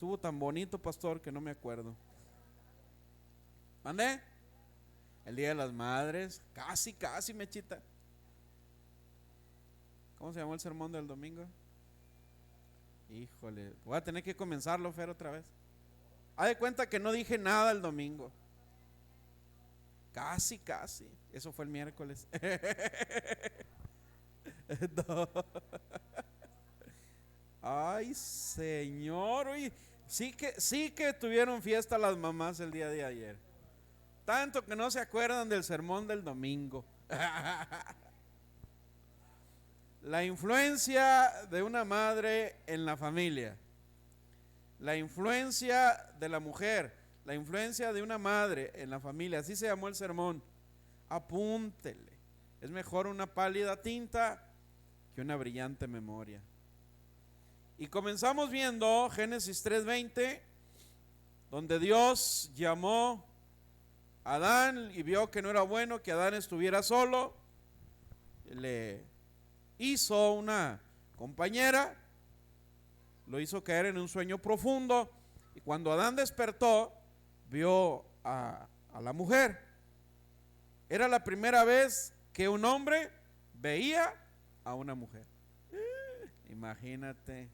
Estuvo tan bonito, pastor, que no me acuerdo. ¿Mandé? El Día de las Madres. Casi, casi, mechita. ¿Cómo se llamó el sermón del domingo? Híjole, voy a tener que comenzarlo, Fer, otra vez. Haz de cuenta que no dije nada el domingo. Casi, casi. Eso fue el miércoles. No. Ay, señor. Oye, sí que tuvieron fiesta las mamás el día de ayer. Tanto que no se acuerdan del sermón del domingo. La influencia de una madre en la familia. La influencia de la mujer. La influencia de una madre en la familia. Así se llamó el sermón. Apúntele. Es mejor una pálida tinta que una brillante memoria. Y comenzamos viendo Génesis 3:20, donde Dios llamó a Adán y vio que no era bueno que Adán estuviera solo. Le hizo una compañera, lo hizo caer en un sueño profundo, y cuando Adán despertó, vio a la mujer. Era la primera vez que un hombre veía a una mujer. Imagínate.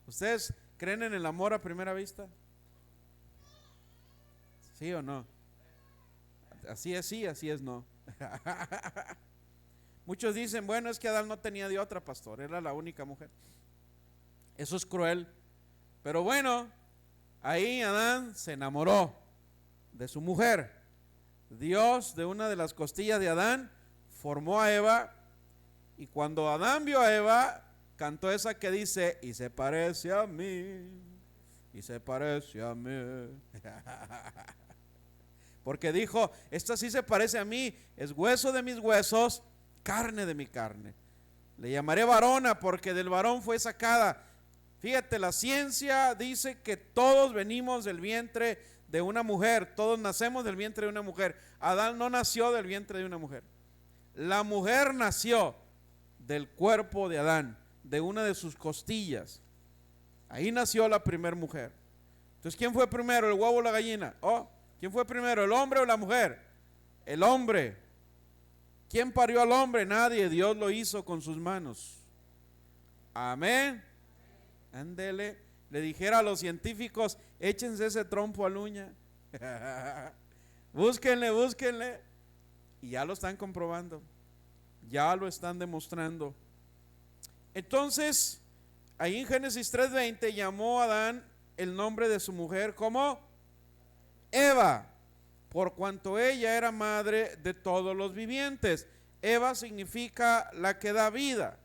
¿Ustedes creen en el amor a primera vista? ¿Sí o no? Así es sí, así es no. Muchos dicen, bueno, es que Adán no tenía de otra, pastor, era la única mujer. Eso es cruel. Pero bueno, ahí Adán se enamoró de su mujer. Dios, de una de las costillas de Adán, formó a Eva. Y cuando Adán vio a Eva, cantó esa que dice, y se parece a mí, y se parece a mí. Porque dijo, esta sí se parece a mí, es hueso de mis huesos, carne de mi carne. Le llamaré varona porque del varón fue sacada. Fíjate, la ciencia dice que todos venimos del vientre de una mujer, todos nacemos del vientre de una mujer. Adán no nació del vientre de una mujer. La mujer nació del cuerpo de Adán, de una de sus costillas. Ahí nació la primer mujer. Entonces, ¿quién fue primero, el huevo o la gallina? ¿Quién fue primero, el hombre o la mujer? El hombre. ¿Quién parió al hombre? Nadie, Dios lo hizo con sus manos. Amén. Ándele. Le dijera a los científicos, échense ese trompo al uña. Búsquenle, búsquenle. Y ya lo están comprobando. Ya lo están demostrando. Entonces, ahí en Génesis 3:20 llamó a Adán el nombre de su mujer como Eva, por cuanto ella era madre de todos los vivientes. Eva significa la que da vida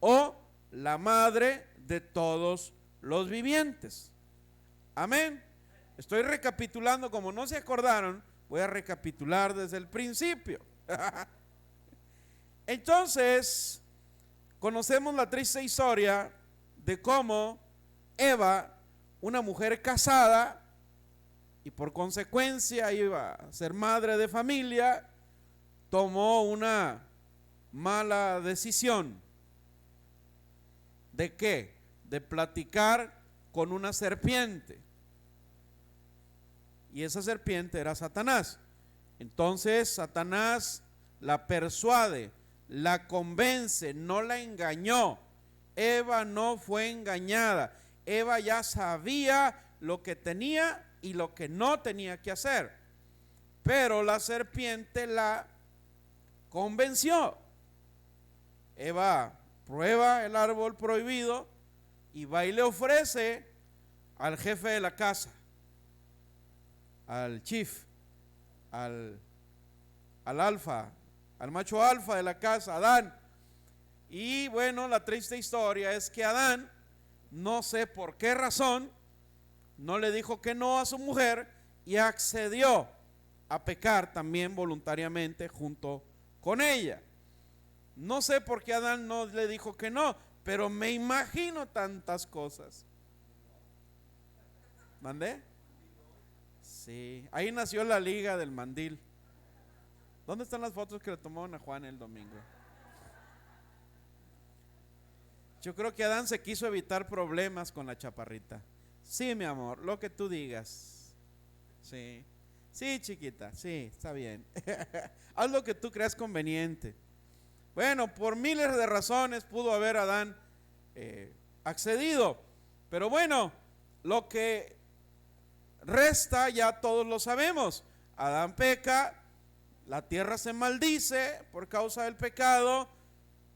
o la madre de todos los vivientes. Amén. Estoy recapitulando, como no se acordaron, voy a recapitular desde el principio. Entonces, conocemos la triste historia de cómo Eva, una mujer casada y por consecuencia iba a ser madre de familia, tomó una mala decisión. ¿De qué? De platicar con una serpiente. Y esa serpiente era Satanás. Entonces Satanás la persuade, la convence, no la engañó. Eva no fue engañada. Eva ya sabía lo que tenía y lo que no tenía que hacer. Pero la serpiente la convenció. Eva prueba el árbol prohibido y va y le ofrece al jefe de la casa, al chief, al alfa, al macho alfa de la casa, Adán. Y bueno, la triste historia es que Adán, no sé por qué razón, no le dijo que no a su mujer y accedió a pecar también voluntariamente junto con ella. No sé por qué Adán no le dijo que no, pero me imagino tantas cosas. ¿Mandé? Sí, ahí nació la liga del mandil. ¿Dónde están las fotos que le tomaron a Juan el domingo? Yo creo que Adán se quiso evitar problemas con la chaparrita. Sí, mi amor, lo que tú digas. Sí, sí, chiquita, sí, está bien. Haz lo que tú creas conveniente. Bueno, por miles de razones pudo haber Adán accedido. Pero bueno, lo que resta ya todos lo sabemos. Adán peca, la tierra se maldice por causa del pecado.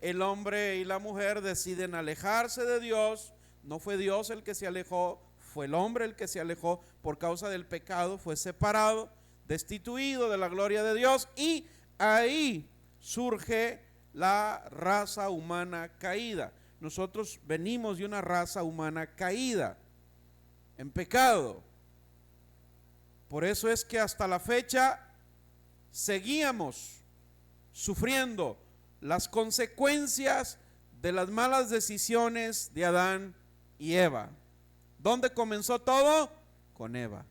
El hombre y la mujer deciden alejarse de Dios. No fue Dios el que se alejó, fue el hombre el que se alejó por causa del pecado. Fue separado, destituido de la gloria de Dios. Y ahí surge la raza humana caída. Nosotros venimos de una raza humana caída, en pecado. Por eso es que hasta la fecha seguíamos sufriendo las consecuencias de las malas decisiones de Adán y Eva. ¿Dónde comenzó todo? Con Eva,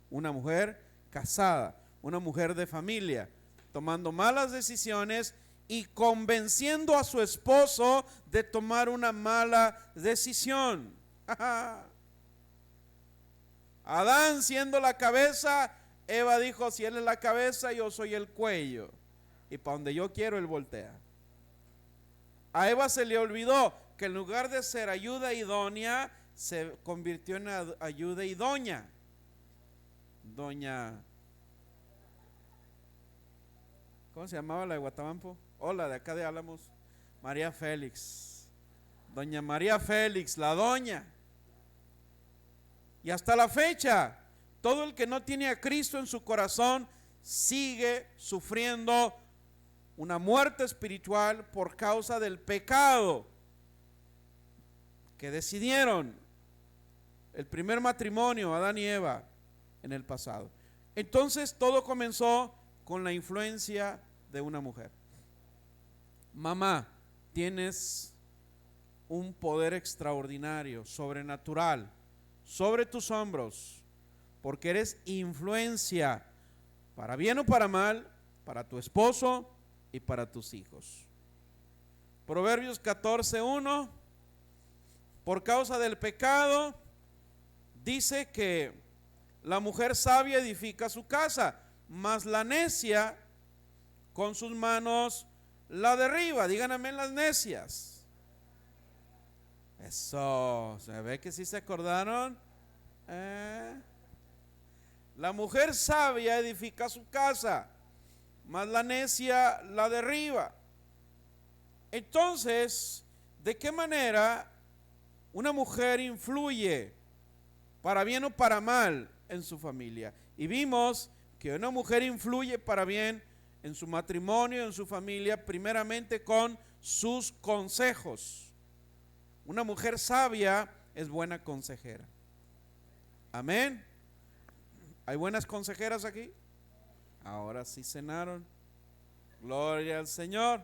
una mujer casada, una mujer de familia, tomando malas decisiones y convenciendo a su esposo de tomar una mala decisión. Adán siendo la cabeza, Eva dijo, si él es la cabeza, yo soy el cuello. Y para donde yo quiero, él voltea. A Eva se le olvidó que en lugar de ser ayuda idónea, se convirtió en ayuda idónea. Doña, ¿cómo se llamaba la de Guatabampo? Hola, de acá de Álamos. María Félix. Doña María Félix, la doña. Y hasta la fecha, todo el que no tiene a Cristo en su corazón sigue sufriendo una muerte espiritual por causa del pecado que decidieron el primer matrimonio, Adán y Eva, en el pasado. Entonces todo comenzó con la influencia de una mujer. Mamá, tienes un poder extraordinario, sobrenatural, sobre tus hombros, porque eres influencia, para bien o para mal, para tu esposo y para tus hijos. Proverbios 14:1, por causa del pecado, dice que la mujer sabia edifica su casa, mas la necia con sus manos la derriba. Digan amén las necias. Eso, se ve que sí se acordaron. La mujer sabia edifica su casa, mas la necia la derriba. Entonces, ¿de qué manera una mujer influye para bien o para mal en su familia? Y vimos que una mujer influye para bien en su matrimonio, en su familia, primeramente con sus consejos. Una mujer sabia es buena consejera. Amén. ¿Hay buenas consejeras aquí? Ahora sí cenaron. Gloria al Señor.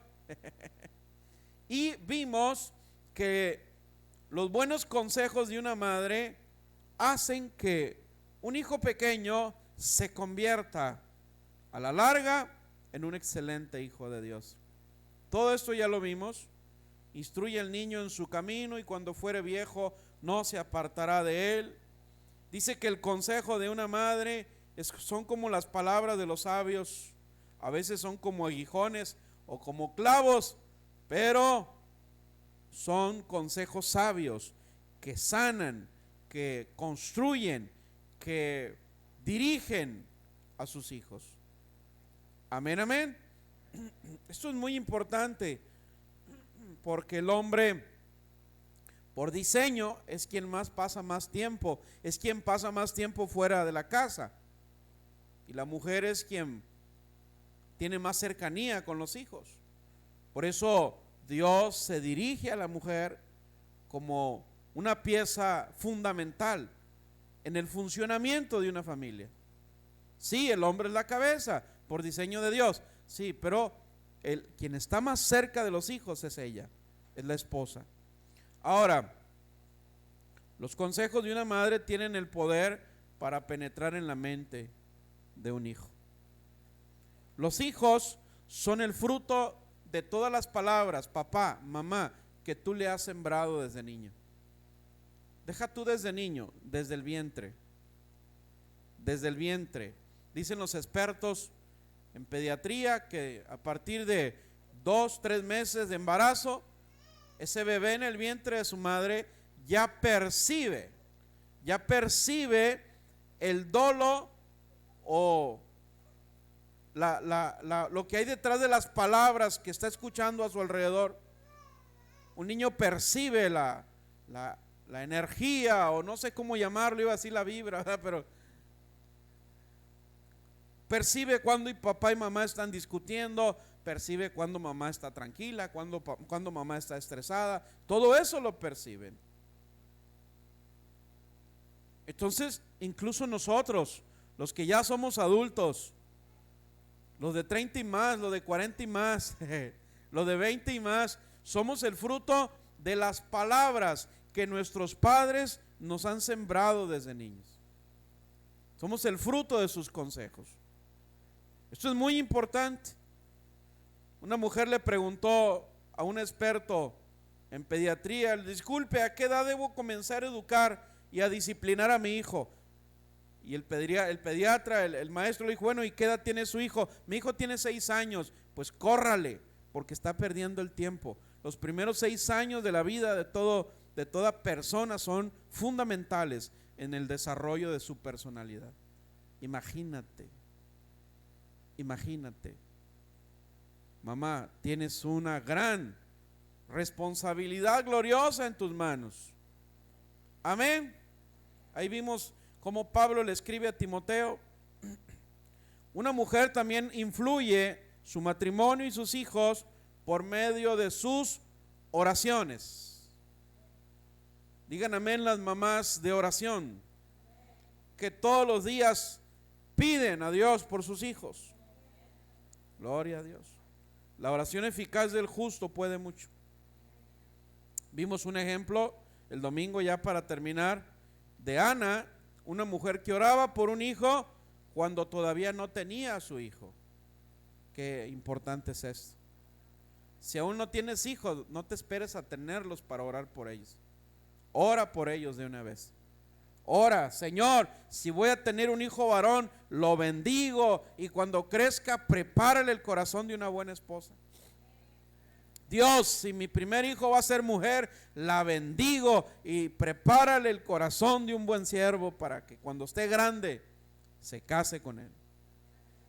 Y vimos que los buenos consejos de una madre hacen que un hijo pequeño se convierta a la larga en un excelente hijo de Dios. Todo esto ya lo vimos. Instruye al niño en su camino y cuando fuere viejo no se apartará de él. Dice que el consejo de una madre son como las palabras de los sabios. A veces son como aguijones o como clavos, pero son consejos sabios que sanan, que construyen, que dirigen a sus hijos. Amén, amén. Esto es muy importante porque el hombre, por diseño, es quien pasa más tiempo, es quien pasa más tiempo fuera de la casa. Y la mujer es quien tiene más cercanía con los hijos. Por eso Dios se dirige a la mujer como una pieza fundamental en el funcionamiento de una familia. Sí, el hombre es la cabeza por diseño de Dios, sí, pero quien está más cerca de los hijos es ella, es la esposa. Ahora, los consejos de una madre tienen el poder para penetrar en la mente de un hijo. Los hijos son el fruto de todas las palabras, papá, mamá, que tú le has sembrado desde niño. Deja tú desde niño, desde el vientre. Desde el vientre. Dicen los expertos en pediatría que a partir de 2, 3 meses de embarazo, ese bebé en el vientre de su madre ya percibe el dolo o lo que hay detrás de las palabras que está escuchando a su alrededor. Un niño percibe la energía, o no sé cómo llamarlo, iba a decir la vibra, ¿verdad? Pero percibe cuando papá y mamá están discutiendo, percibe cuando mamá está tranquila, cuando mamá está estresada. Todo eso lo perciben. Entonces, incluso nosotros, los que ya somos adultos, los de 30 y más, los de 40 y más, los de 20 y más, somos el fruto de las palabras que nuestros padres nos han sembrado desde niños. Somos el fruto de sus consejos. Esto es muy importante. Una mujer le preguntó a un experto en pediatría: disculpe, ¿a qué edad debo comenzar a educar y a disciplinar a mi hijo? Y el pediatra, el maestro le dijo: bueno, ¿y qué edad tiene su hijo? Mi hijo tiene 6 años. Pues córrale, porque está perdiendo el tiempo. Los primeros 6 años de la vida de toda persona son fundamentales en el desarrollo de su personalidad. Imagínate, mamá, tienes una gran responsabilidad gloriosa en tus manos. Amén. Ahí vimos cómo Pablo le escribe a Timoteo. Una mujer también influye su matrimonio y sus hijos por medio de sus oraciones. Digan amén las mamás de oración, que todos los días piden a Dios por sus hijos. Gloria a Dios. La oración eficaz del justo puede mucho. Vimos un ejemplo el domingo, ya para terminar, de Ana, una mujer que oraba por un hijo cuando todavía no tenía a su hijo. Qué importante es esto. Si aún no tienes hijos, no te esperes a tenerlos para orar por ellos. Ora por ellos de una vez. Ora: Señor, si voy a tener un hijo varón, lo bendigo, y cuando crezca, prepárale el corazón de una buena esposa. Dios, si mi primer hijo va a ser mujer, la bendigo y prepárale el corazón de un buen siervo para que cuando esté grande se case con él.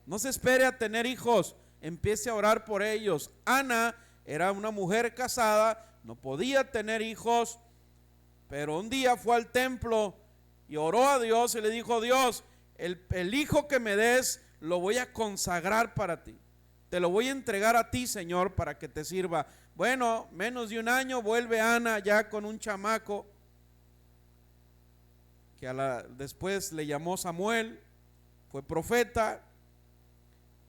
No se espere a tener hijos, empiece a orar por ellos. Ana era una mujer casada, no podía tener hijos, pero un día fue al templo y oró a Dios y le dijo: Dios, el hijo que me des lo voy a consagrar para ti. Te lo voy a entregar a ti, Señor, para que te sirva. Bueno, menos de un año vuelve Ana ya con un chamaco que después le llamó Samuel, fue profeta,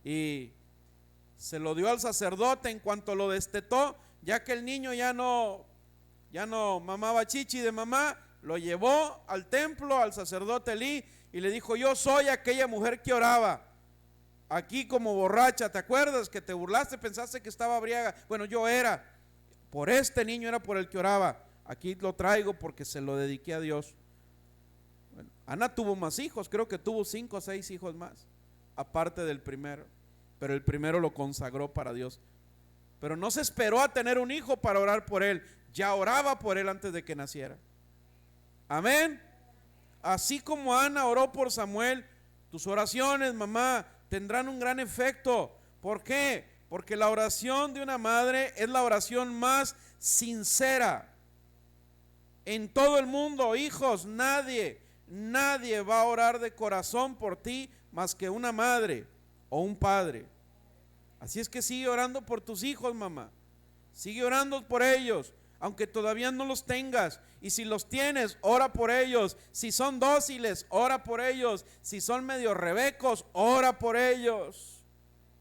y se lo dio al sacerdote. En cuanto lo destetó, ya que el niño ya no mamaba chichi de mamá, lo llevó al templo, al sacerdote Elí, y le dijo: yo soy aquella mujer que oraba aquí como borracha, ¿te acuerdas? Que te burlaste, pensaste que estaba briaga. Bueno, yo era, por este niño era por el que oraba. Aquí lo traigo porque se lo dediqué a Dios. Bueno, Ana tuvo más hijos, creo que tuvo 5 o 6 hijos más, aparte del primero, pero el primero lo consagró para Dios. Pero no se esperó a tener un hijo para orar por él, ya oraba por él antes de que naciera. Amén. Así como Ana oró por Samuel, tus oraciones, mamá, tendrán un gran efecto. ¿Por qué? Porque la oración de una madre es la oración más sincera en todo el mundo. Hijos, nadie va a orar de corazón por ti más que una madre o un padre. Así es que sigue orando por tus hijos, mamá. Sigue orando por ellos, aunque todavía no los tengas. Y si los tienes, ora por ellos. Si son dóciles, ora por ellos. Si son medio rebecos, ora por ellos.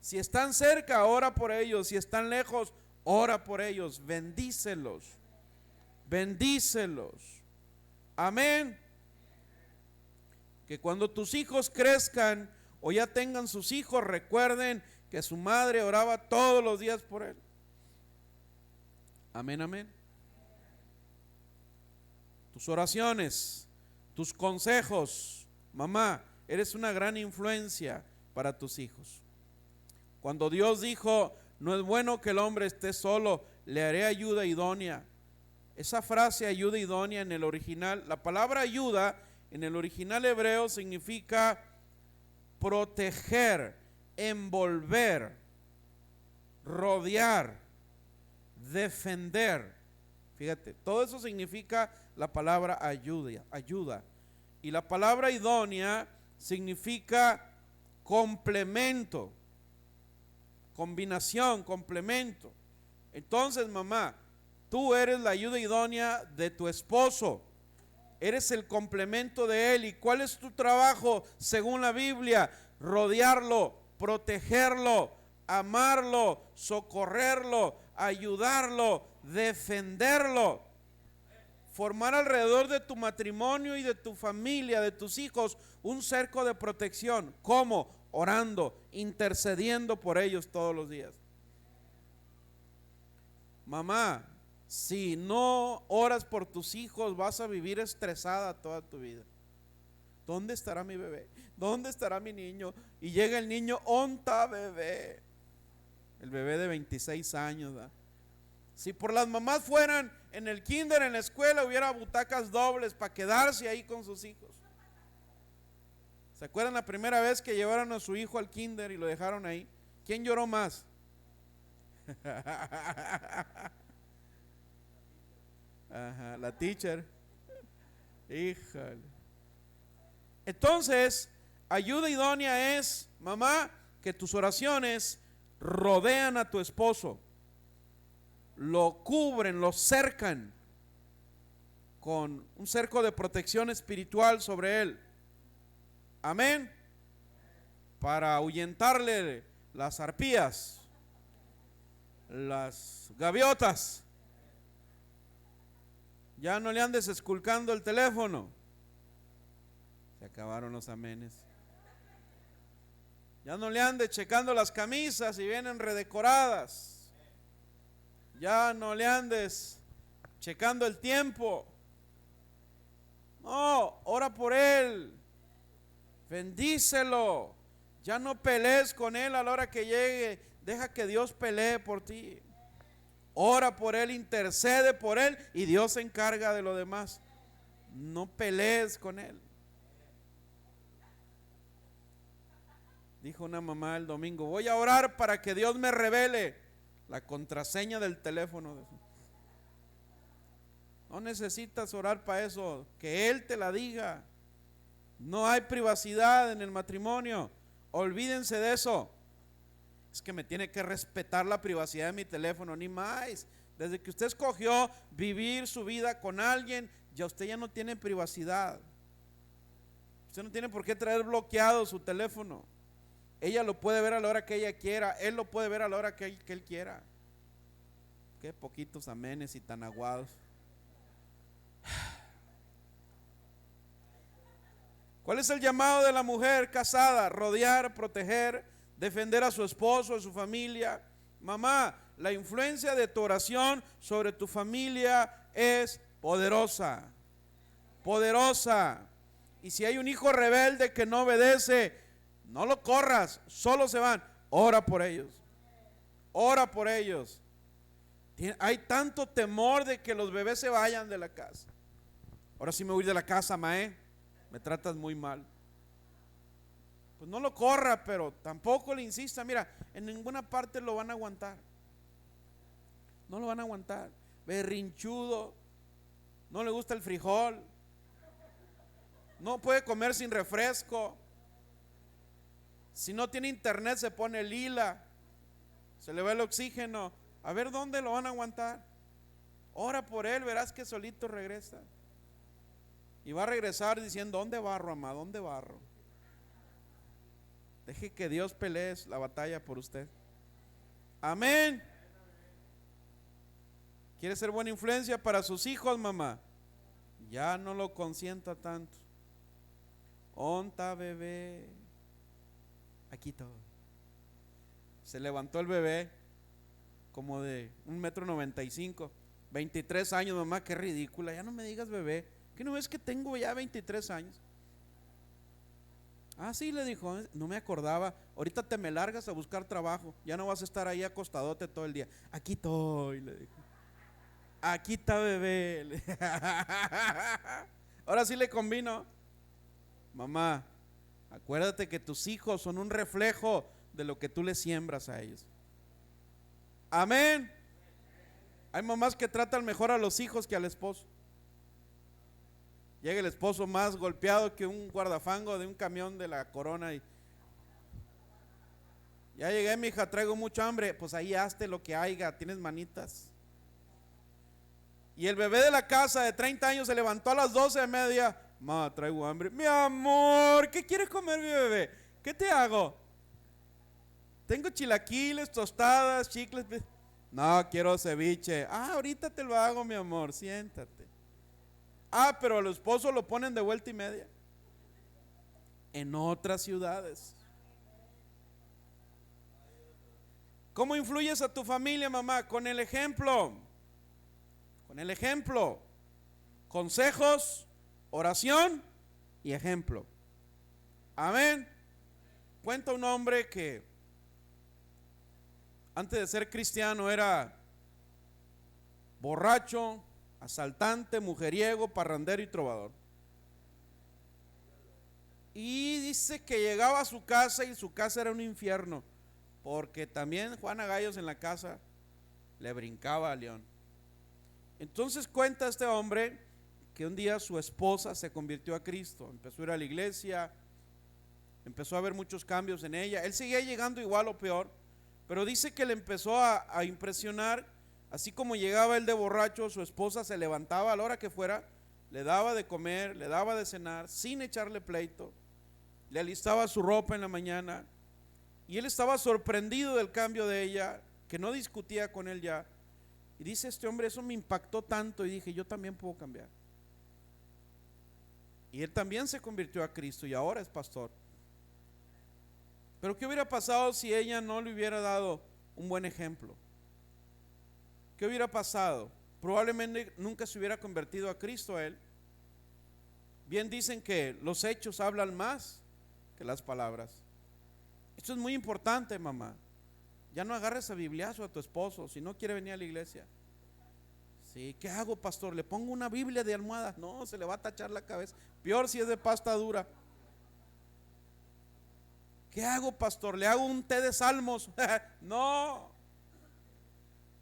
Si están cerca, ora por ellos. Si están lejos, ora por ellos. Bendícelos. Amén. Que cuando tus hijos crezcan o ya tengan sus hijos, recuerden que su madre oraba todos los días por él. Amén. tus oraciones, tus consejos. Mamá, eres una gran influencia para tus hijos. Cuando Dios dijo, no es bueno que el hombre esté solo, le haré ayuda idónea. Esa frase ayuda idónea en el original, la palabra ayuda en el original hebreo significa proteger, envolver, rodear, defender. Fíjate, todo eso significa la palabra ayuda. Y la palabra idónea significa complemento, combinación, complemento. Entonces, mamá, tú eres la ayuda idónea de tu esposo. Eres el complemento de él. ¿Y cuál es tu trabajo según la Biblia? Rodearlo, protegerlo, amarlo, socorrerlo, ayudarlo, defenderlo. Formar alrededor de tu matrimonio y de tu familia, de tus hijos, un cerco de protección. ¿Cómo? Orando, intercediendo por ellos todos los días. Mamá, si no oras por tus hijos, vas a vivir estresada toda tu vida. ¿Dónde estará mi bebé? ¿Dónde estará mi niño? Y llega el niño, ¿onta bebé? El bebé de 26 años, ¿verdad? Si por las mamás fueran en el kinder, en la escuela, hubiera butacas dobles para quedarse ahí con sus hijos. ¿Se acuerdan la primera vez que llevaron a su hijo al kinder y lo dejaron ahí? ¿Quién lloró más? Ajá, la teacher. Híjole. Entonces, ayuda idónea es, mamá, que tus oraciones rodean a tu esposo, lo cubren, lo cercan con un cerco de protección espiritual sobre él. Amén. Para ahuyentarle las arpías, las gaviotas. Ya no le andes esculcando el teléfono. Se acabaron los amenes. Ya no le andes checando las camisas y vienen redecoradas. Ya no le andes checando el tiempo. No, ora por él. Bendícelo. Ya no pelees con él a la hora que llegue. Deja que Dios pelee por ti. Ora por él, intercede por él y Dios se encarga de lo demás. No pelees con él. Dijo una mamá el domingo, voy a orar para que Dios me revele la contraseña del teléfono. No necesitas orar para eso, que Él te la diga. No hay privacidad en el matrimonio. Olvídense de eso. Es que me tiene que respetar la privacidad de mi teléfono, ni más. Desde que usted escogió vivir su vida con alguien, ya usted ya no tiene privacidad. Usted no tiene por qué traer bloqueado su teléfono. Ella lo puede ver a la hora que ella quiera, él lo puede ver a la hora que él quiera. Qué poquitos amenes y tan aguados. ¿Cuál es el llamado de la mujer casada? Rodear, proteger, defender a su esposo, a su familia. Mamá, la influencia de tu oración sobre tu familia es poderosa. Poderosa. Y si hay un hijo rebelde que no obedece, no lo corras, solo se van. Ora por ellos. Ora por ellos. Hay tanto temor de que los bebés se vayan de la casa. Ahora sí me voy de la casa, mae. Me tratas muy mal. Pues no lo corra, pero tampoco le insista. Mira, en ninguna parte lo van a aguantar. No lo van a aguantar. Berrinchudo. No le gusta el frijol. No puede comer sin refresco. Si no tiene internet se pone lila. Se le va el oxígeno. A ver dónde lo van a aguantar. Ora por él, verás que solito regresa. Y va a regresar diciendo, ¿dónde barro, amado? ¿Dónde barro? Deje que Dios pelee la batalla por usted. Amén. ¿Quiere ser buena influencia para sus hijos, mamá? Ya no lo consienta tanto. Onta bebé. Aquí todo. Se levantó el bebé como de 1,95 m, 23 años, mamá, qué ridícula. Ya no me digas bebé, ¿Qué no ves que tengo ya 23 años? Ah, sí, le dijo, no me acordaba. Ahorita te me largas a buscar trabajo. Ya no vas a estar ahí acostadote todo el día. Aquí estoy, le dijo. Aquí está bebé. Ahora sí le convino. Mamá, acuérdate que tus hijos son un reflejo de lo que tú les siembras a ellos. Amén. Hay mamás que tratan mejor a los hijos que al esposo. Llega el esposo más golpeado que un guardafango de un camión de la Corona y ya llegué, mija, traigo mucha hambre. Pues ahí hazte lo que haya, tienes manitas. Y el bebé de la casa de 30 años se levantó a las 12:30. Ma, traigo hambre. Mi amor, ¿qué quieres comer, mi bebé? ¿Qué te hago? Tengo chilaquiles, tostadas, chicles. No, quiero ceviche. Ah, ahorita te lo hago, mi amor, siéntate. Ah, pero al esposo lo ponen de vuelta y media. En otras ciudades. ¿Cómo influyes a tu familia, mamá? Con el ejemplo. Con el ejemplo. Consejos, oración y ejemplo. Amén. Cuenta un hombre que antes de ser cristiano era borracho, asaltante, mujeriego, parrandero y trovador. Y dice que llegaba a su casa y su casa era un infierno, porque también Juana Gallos en la casa le brincaba a león. Entonces cuenta este hombre que un día su esposa se convirtió a Cristo, empezó a ir a la iglesia, empezó a ver muchos cambios en ella. Él seguía llegando igual o peor, pero dice que le empezó a impresionar. Así como llegaba él de borracho, su esposa se levantaba a la hora que fuera, le daba de comer, le daba de cenar, sin echarle pleito, le alistaba su ropa en la mañana, y él estaba sorprendido del cambio de ella, que no discutía con él ya. Y dice este hombre, eso me impactó tanto, y dije, yo también puedo cambiar. Y él también se convirtió a Cristo y ahora es pastor. Pero ¿qué hubiera pasado si ella no le hubiera dado un buen ejemplo? ¿Qué hubiera pasado? Probablemente nunca se hubiera convertido a Cristo a él. Bien dicen que los hechos hablan más que las palabras. Esto es muy importante, mamá. Ya no agarres a bibliazo a tu esposo si no quiere venir a la iglesia. Sí, ¿qué hago, pastor? ¿Le pongo una Biblia de almohada? No, se le va a tachar la cabeza. Peor si es de pasta dura. ¿Qué hago, pastor? ¿Le hago un té de salmos? No.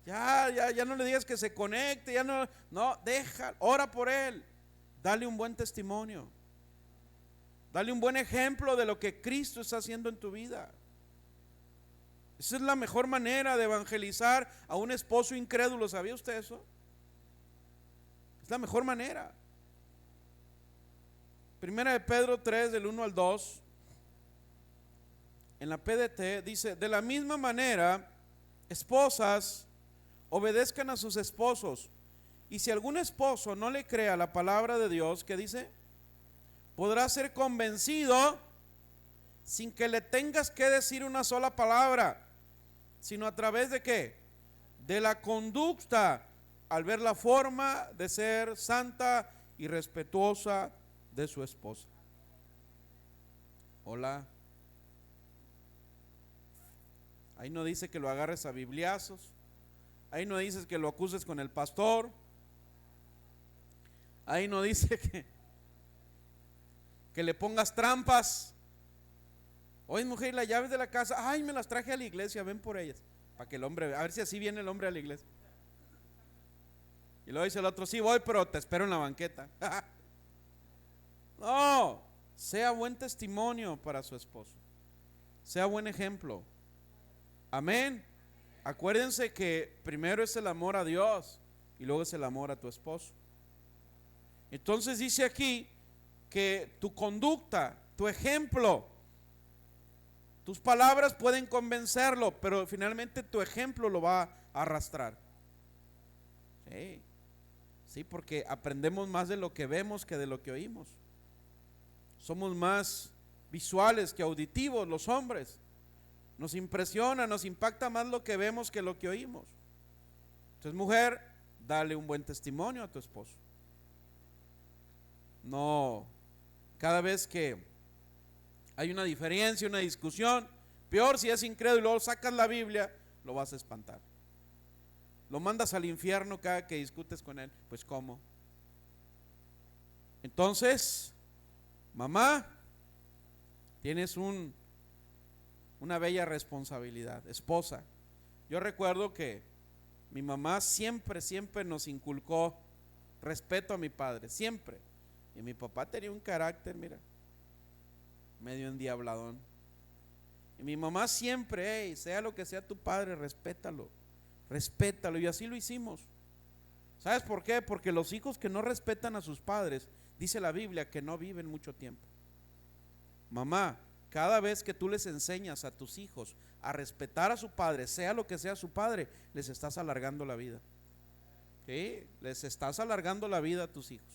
Ya no le digas que se conecte, ya no, deja, ora por él, dale un buen testimonio, dale un buen ejemplo de lo que Cristo está haciendo en tu vida. Esa es la mejor manera de evangelizar a un esposo incrédulo, ¿sabía usted eso? Es la mejor manera. Primera de Pedro 3, del 1 al 2, en la PDT dice, de la misma manera, esposas, obedezcan a sus esposos. Y si algún esposo no le crea la palabra de Dios, ¿qué dice? Podrá ser convencido sin que le tengas que decir una sola palabra, sino a través de ¿qué? De la conducta, al ver la forma de ser santa y respetuosa de su esposa. Hola. Ahí no dice que lo agarres a bibliazos. Ahí no dices que lo acuses con el pastor. Ahí no dice que le pongas trampas. Oye, mujer, las llaves de la casa, ay, me las traje a la iglesia, ven por ellas. Para que el hombre, a ver si así viene el hombre a la iglesia. Y luego dice el otro, sí voy, pero te espero en la banqueta. No, sea buen testimonio para su esposo. Sea buen ejemplo. Amén. Acuérdense que primero es el amor a Dios y luego es el amor a tu esposo. Entonces dice aquí que tu conducta, tu ejemplo, tus palabras pueden convencerlo, pero finalmente tu ejemplo lo va a arrastrar. Sí, porque aprendemos más de lo que vemos que de lo que oímos. Somos más visuales que auditivos los hombres. Nos impresiona, nos impacta más lo que vemos que lo que oímos. Entonces, mujer, dale un buen testimonio a tu esposo. No, cada vez que hay una diferencia, una discusión, peor si es incrédulo y luego sacas la Biblia, lo vas a espantar. Lo mandas al infierno cada que discutes con él. Pues ¿cómo? Entonces, mamá, tienes una bella responsabilidad, esposa. Yo recuerdo que mi mamá siempre nos inculcó respeto a mi padre, siempre. Y mi papá tenía un carácter, mira, medio endiabladón. Y mi mamá siempre, hey, sea lo que sea tu padre, respétalo, respétalo. Y así lo hicimos. ¿Sabes por qué? Porque los hijos que no respetan a sus padres, dice la Biblia, que no viven mucho tiempo. Mamá, cada vez que tú les enseñas a tus hijos a respetar a su padre, sea lo que sea su padre, les estás alargando la vida. ¿Sí? Les estás alargando la vida a tus hijos.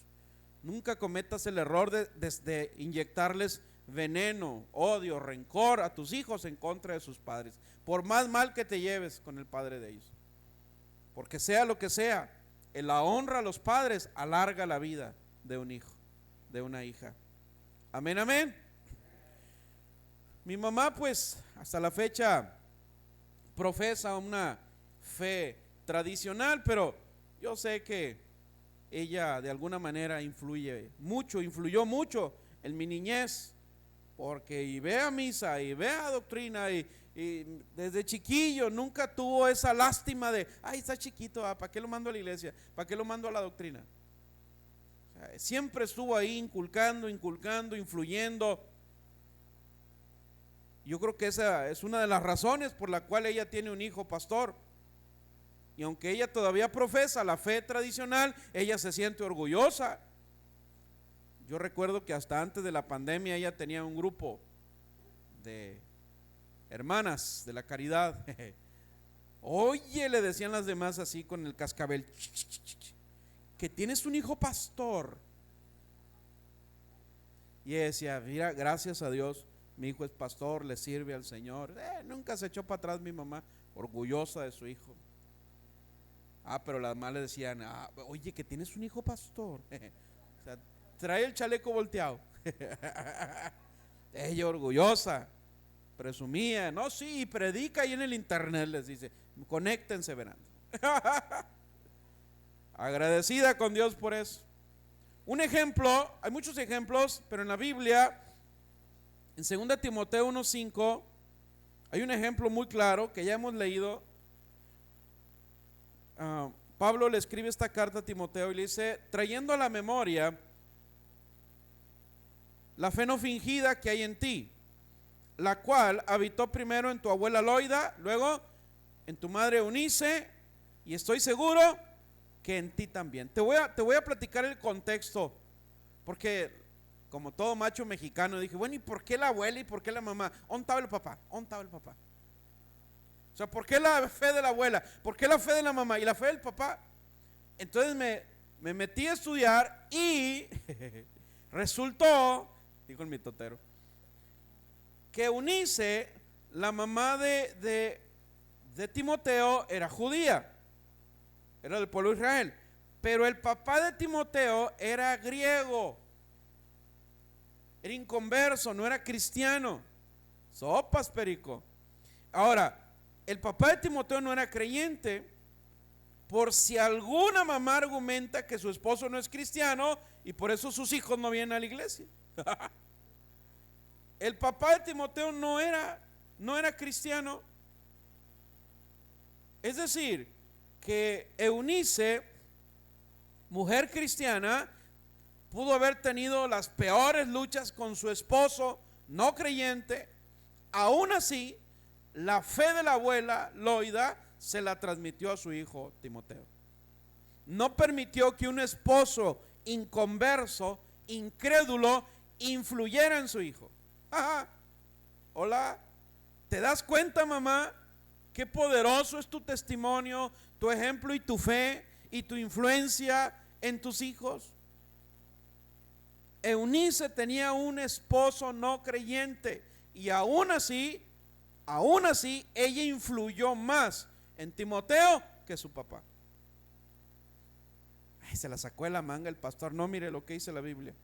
Nunca cometas el error de inyectarles veneno, odio, rencor a tus hijos en contra de sus padres, por más mal que te lleves con el padre de ellos. Porque sea lo que sea, la honra a los padres alarga la vida de un hijo, de una hija. Amén, amén. Mi mamá pues hasta la fecha profesa una fe tradicional, pero yo sé que ella de alguna manera influyó mucho en mi niñez, porque y ve a misa y ve a doctrina y desde chiquillo nunca tuvo esa lástima de, ay, está chiquito, ¿para qué lo mando a la iglesia? ¿Para qué lo mando a la doctrina? O sea, siempre estuvo ahí inculcando, influyendo. Yo creo que esa es una de las razones por la cual ella tiene un hijo pastor. Y aunque ella todavía profesa la fe tradicional, ella se siente orgullosa. Yo recuerdo que hasta antes de la pandemia ella tenía un grupo de hermanas de la caridad. Oye, le decían las demás así con el cascabel, que tienes un hijo pastor. Y ella decía, mira, gracias a Dios, mi hijo es pastor, le sirve al Señor. Nunca se echó para atrás mi mamá, orgullosa de su hijo. Pero las mamás le decían, oye, que tienes un hijo pastor. O sea, trae el chaleco volteado. Ella orgullosa, presumía, no, sí, predica ahí en el internet, les dice, conéctense, verán. Agradecida con Dios por eso. Un ejemplo, hay muchos ejemplos, pero en la Biblia, en 2 Timoteo 1:5, hay un ejemplo muy claro que ya hemos leído. Pablo le escribe esta carta a Timoteo y le dice, trayendo a la memoria la fe no fingida que hay en ti, la cual habitó primero en tu abuela Loida, luego en tu madre Eunice, y estoy seguro que en ti también. Te voy a platicar el contexto, porque como todo macho mexicano dije, bueno, ¿y por qué la abuela y por qué la mamá? ¿Dónde estaba el papá? ¿Dónde estaba el papá? O sea, ¿por qué la fe de la abuela? ¿Por qué la fe de la mamá y la fe del papá? Entonces me metí a estudiar y resultó, dijo el mitotero, que Eunice, la mamá de Timoteo, era judía, era del pueblo de Israel, pero el papá de Timoteo era griego, era inconverso, no era cristiano. Sopas, perico. Ahora, el papá de Timoteo no era creyente, por si alguna mamá argumenta que su esposo no es cristiano y por eso sus hijos no vienen a la iglesia. El papá de Timoteo no era cristiano. Es decir, que Eunice, mujer cristiana, pudo haber tenido las peores luchas con su esposo no creyente. Aún así, la fe de la abuela Loida se la transmitió a su hijo Timoteo. No permitió que un esposo inconverso, incrédulo, influyera en su hijo. Hola, ¿te das cuenta, mamá? Qué poderoso es tu testimonio, tu ejemplo y tu fe y tu influencia en tus hijos. Eunice tenía un esposo no creyente y aún así ella influyó más en Timoteo que su papá. Ay, se la sacó de la manga el pastor. No, mire lo que dice la Biblia.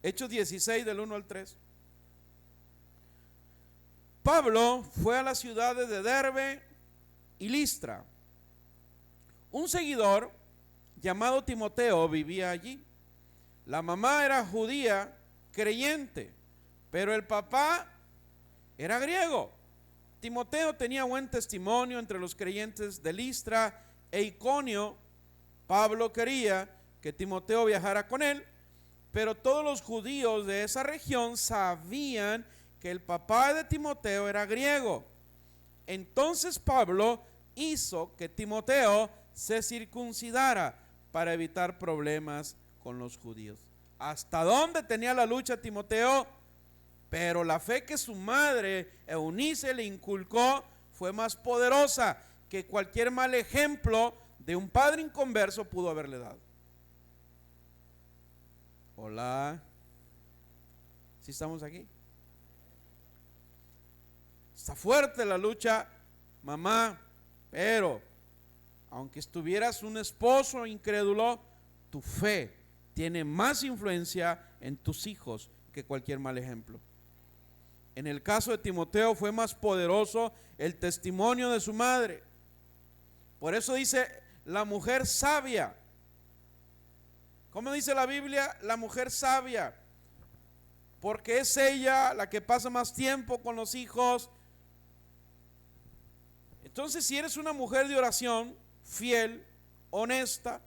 Hechos 16 del 1 al 3. Pablo fue a las ciudades de Derbe y Listra. Un seguidor llamado Timoteo vivía allí. La mamá era judía creyente, pero el papá era griego. Timoteo tenía buen testimonio entre los creyentes de Listra e Iconio. Pablo quería que Timoteo viajara con él, pero todos los judíos de esa región sabían que el papá de Timoteo era griego. Entonces Pablo hizo que Timoteo se circuncidara para evitar problemas con los judíos. ¿Hasta dónde tenía la lucha Timoteo? Pero la fe que su madre Eunice le inculcó fue más poderosa que cualquier mal ejemplo de un padre inconverso pudo haberle dado. Hola, ¿sí estamos aquí? Está fuerte la lucha, mamá, pero aunque estuvieras un esposo incrédulo, tu fe tiene más influencia en tus hijos que cualquier mal ejemplo. En el caso de Timoteo fue más poderoso el testimonio de su madre. Por eso dice la mujer sabia. ¿Cómo dice la Biblia? La mujer sabia. Porque es ella la que pasa más tiempo con los hijos. Entonces, si eres una mujer de oración, fiel, honesta,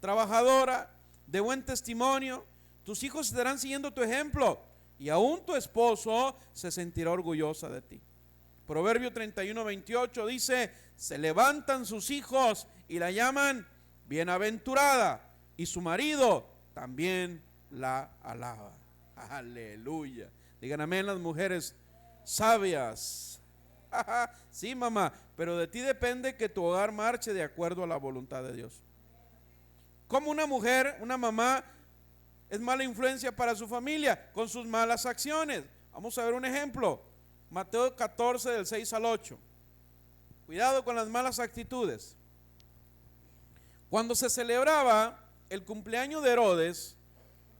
trabajadora, de buen testimonio, tus hijos estarán siguiendo tu ejemplo y aún tu esposo se sentirá orgullosa de ti. Proverbio 31:28 dice: se levantan sus hijos y la llaman bienaventurada, y su marido también la alaba. Aleluya. Digan amén las mujeres sabias. Sí, mamá, pero de ti depende que tu hogar marche de acuerdo a la voluntad de Dios. Como una mujer, una mamá, es mala influencia para su familia con sus malas acciones. Vamos a ver un ejemplo. Mateo 14 del 6 al 8. Cuidado con las malas actitudes. Cuando se celebraba el cumpleaños de Herodes,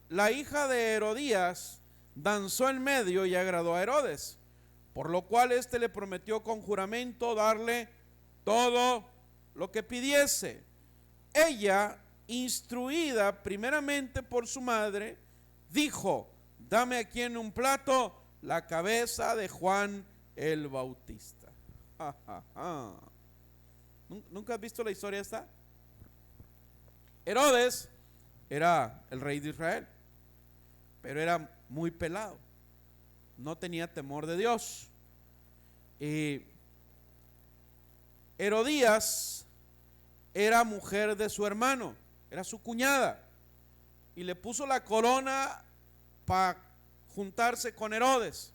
la hija de Herodías danzó en medio y agradó a Herodes, por lo cual éste le prometió con juramento darle todo lo que pidiese. Ella, instruida primeramente por su madre, dijo: dame aquí en un plato la cabeza de Juan el Bautista. ¿Nunca has visto la historia esta? Herodes era el rey de Israel, pero era muy pelado, no tenía temor de Dios. Y Herodías era mujer de su hermano, era su cuñada, y le puso la corona para juntarse con Herodes.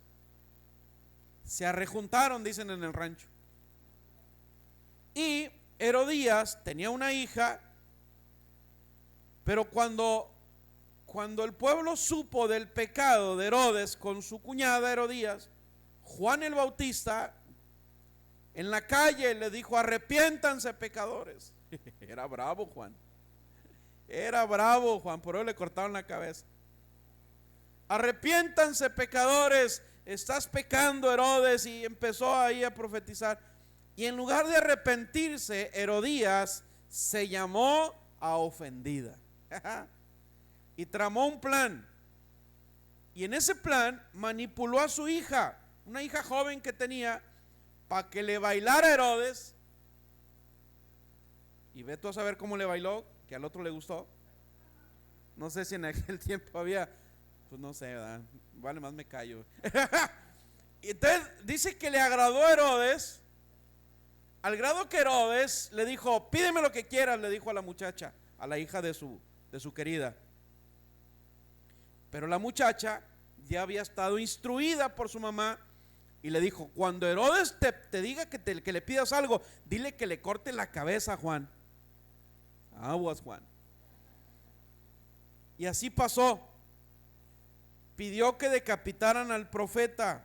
Se arrejuntaron, dicen en el rancho. Y Herodías tenía una hija, pero cuando el pueblo supo del pecado de Herodes con su cuñada Herodías, Juan el Bautista en la calle le dijo: arrepiéntanse, pecadores. Era bravo Juan. Era bravo Juan, por eso le cortaron la cabeza. Arrepiéntanse, pecadores, estás pecando, Herodes. Y empezó ahí a profetizar. Y en lugar de arrepentirse, Herodías se llamó a ofendida y tramó un plan. Y en ese plan manipuló a su hija, una hija joven que tenía, para que le bailara a Herodes. Y ve tú a saber cómo le bailó, que al otro le gustó. No sé si en aquel tiempo había, pues no sé, ¿verdad? Vale, más me callo. Y entonces dice que le agradó a Herodes, al grado que Herodes le dijo: pídeme lo que quieras, le dijo a la muchacha, a la hija de su querida. Pero la muchacha ya había estado instruida por su mamá y le dijo: cuando Herodes te diga que le pidas algo, dile que le corte la cabeza a Juan. Aguas, Juan. Y así pasó. Pidió que decapitaran al profeta.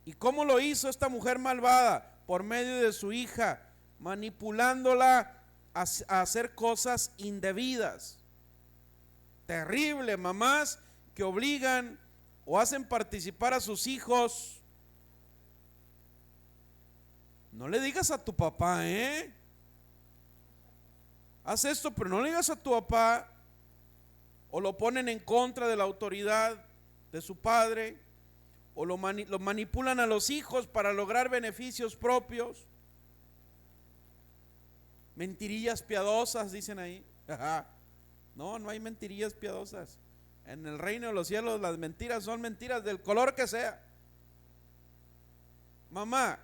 ¿Y cómo lo hizo esta mujer malvada? Por medio de su hija, manipulándola a hacer cosas indebidas. Terrible, mamás que obligan o hacen participar a sus hijos. No le digas a tu papá, haz esto, pero no le digas a tu papá. O lo ponen en contra de la autoridad de su padre, o lo manipulan a los hijos para lograr beneficios propios. Mentirillas piadosas, dicen ahí. No, no hay mentirillas piadosas. En el reino de los cielos las mentiras son mentiras del color que sea. Mamá,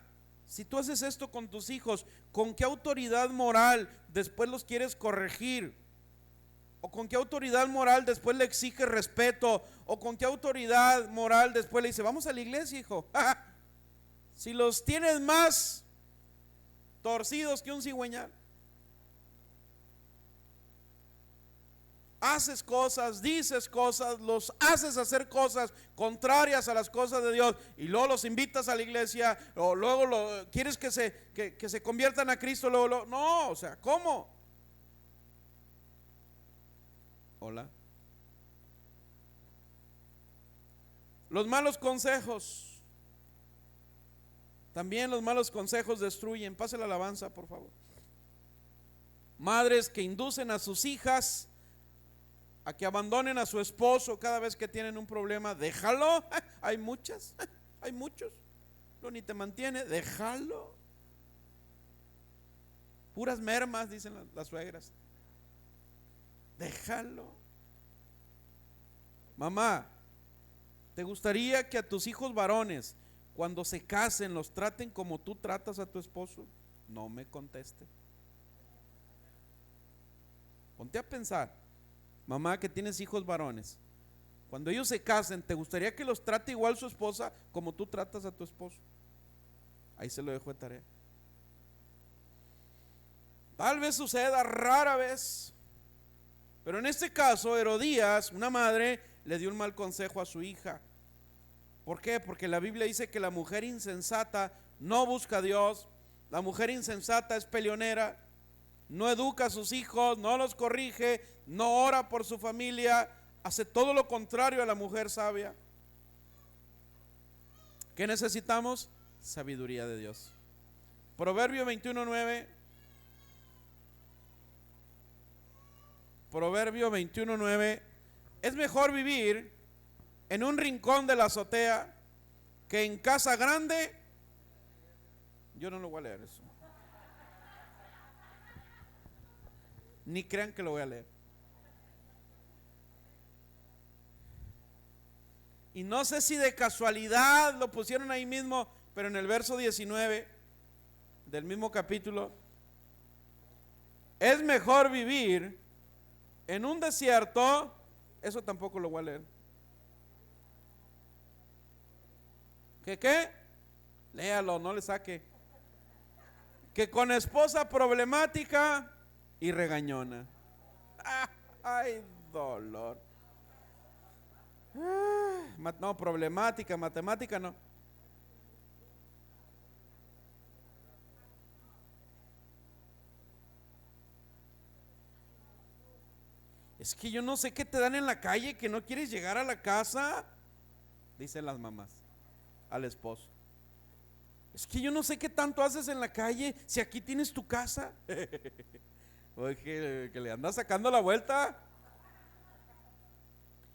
si tú haces esto con tus hijos, ¿con qué autoridad moral después los quieres corregir? ¿O con qué autoridad moral después le exiges respeto? ¿O con qué autoridad moral después le dice, vamos a la iglesia, hijo? Si los tienes más torcidos que un cigüeñal. Haces cosas, dices cosas, los haces hacer cosas contrarias a las cosas de Dios, y luego los invitas a la iglesia, o luego quieres que se conviertan a Cristo, no, o sea, ¿cómo? Hola. Los malos consejos. También los malos consejos destruyen. Pase la alabanza, por favor. Madres que inducen a sus hijas a que abandonen a su esposo cada vez que tienen un problema. Déjalo. Hay muchas, hay muchos. No, ni te mantiene, déjalo. Puras mermas, dicen las suegras. Déjalo. Mamá, ¿te gustaría que a tus hijos varones, cuando se casen, los traten como tú tratas a tu esposo? No me conteste. Ponte a pensar, mamá que tienes hijos varones, cuando ellos se casen, ¿te gustaría que los trate igual su esposa como tú tratas a tu esposo? Ahí se lo dejo de tarea. Tal vez suceda, rara vez. Pero en este caso, Herodías, una madre, le dio un mal consejo a su hija. ¿Por qué? Porque la Biblia dice que la mujer insensata no busca a Dios. La mujer insensata es peleonera, no educa a sus hijos, no los corrige, no ora por su familia, hace todo lo contrario a la mujer sabia. ¿Qué necesitamos? Sabiduría de Dios. Proverbio 21:9. Proverbio 21:9. Es mejor vivir en un rincón de la azotea que en casa grande. Yo no lo voy a leer eso. Ni crean que lo voy a leer. Y no sé si de casualidad lo pusieron ahí mismo, pero en el verso 19 del mismo capítulo, es mejor vivir en un desierto. Eso tampoco lo voy a leer. ¿Qué? Léalo, no le saque. Que con esposa problemática y regañona. Ay, dolor. No, problemática, matemática no. Es que yo no sé qué te dan en la calle que no quieres llegar a la casa, dicen las mamás al esposo. Es que yo no sé qué tanto haces en la calle si aquí tienes tu casa. Oye, que le andas sacando la vuelta.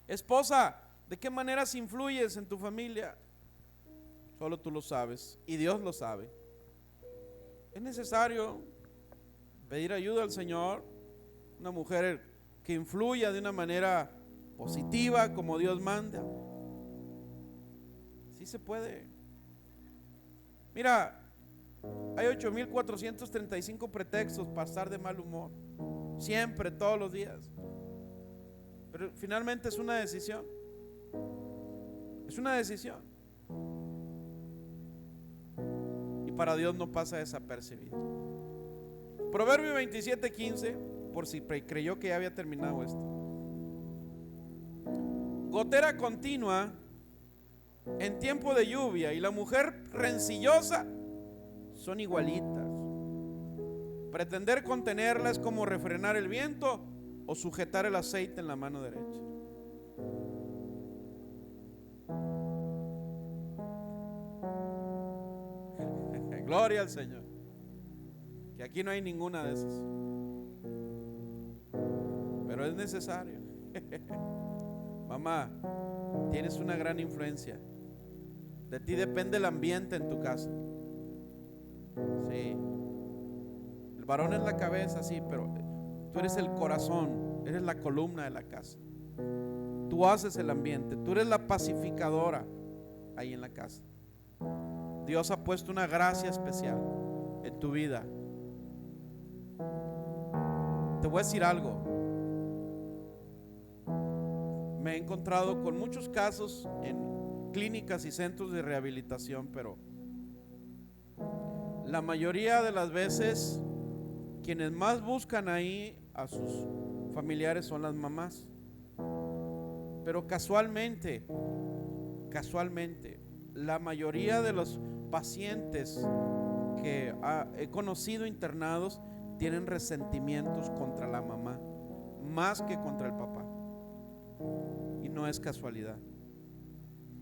Esposa, ¿de qué maneras influyes en tu familia? Solo tú lo sabes y Dios lo sabe. Es necesario pedir ayuda al Señor. Una mujer que influya de una manera positiva como Dios manda. Sí se puede. Mira, hay 8,435 pretextos para estar de mal humor. Siempre, todos los días. Pero finalmente es una decisión. Es una decisión. Y para Dios no pasa desapercibido. Proverbio 27:15. Por si creyó que ya había terminado esto. Gotera continua en tiempo de lluvia y la mujer rencillosa son igualitas. Pretender contenerla es como refrenar el viento o sujetar el aceite en la mano derecha. Gloria al Señor. Que aquí no hay ninguna de esas. Pero es necesario. Mamá, tienes una gran influencia. De ti depende el ambiente en tu casa. Sí. El varón es la cabeza, sí, pero tú eres el corazón, eres la columna de la casa. Tú haces el ambiente, tú eres la pacificadora ahí en la casa. Dios ha puesto una gracia especial en tu vida. Te voy a decir algo. Me he encontrado con muchos casos en clínicas y centros de rehabilitación, pero la mayoría de las veces quienes más buscan ahí a sus familiares son las mamás. Pero casualmente, la mayoría de los pacientes que he conocido internados tienen resentimientos contra la mamá, más que contra el papá. Y no es casualidad.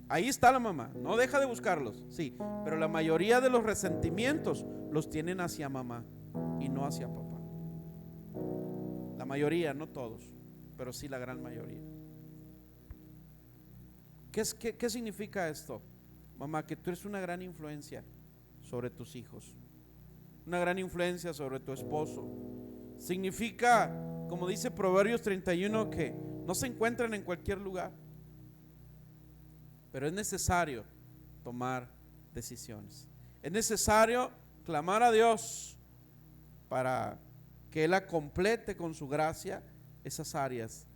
Ahí está la mamá, no deja de buscarlos, sí, pero la mayoría de los resentimientos los tienen hacia mamá y no hacia papá. La mayoría, no todos, pero sí la gran mayoría. ¿Qué significa esto? Mamá, que tú eres una gran influencia sobre tus hijos, una gran influencia sobre tu esposo. Significa, como dice Proverbios 31, que no se encuentran en cualquier lugar, pero es necesario tomar decisiones. Es necesario clamar a Dios para que Él complete con su gracia esas áreas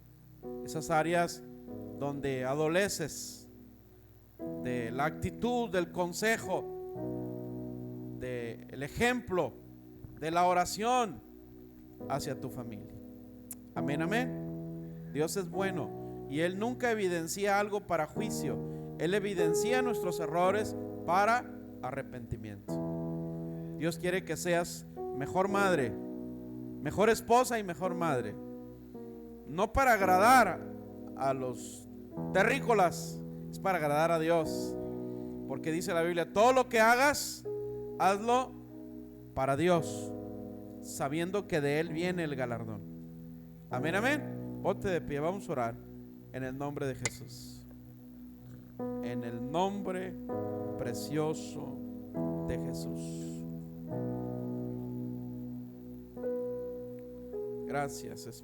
donde adoleces de la actitud, del consejo, del ejemplo, de la oración hacia tu familia. Amén, amén. Dios es bueno y Él nunca evidencia algo para juicio. Él evidencia nuestros errores para arrepentimiento. Dios quiere que seas mejor madre, mejor esposa y mejor madre. No para agradar a los terrícolas, es para agradar a Dios. Porque dice la Biblia, todo lo que hagas, hazlo para Dios, sabiendo que de Él viene el galardón. Amén, amén. Ponte de pie, vamos a orar en el nombre de Jesús. En el nombre precioso de Jesús. Gracias, Espíritu.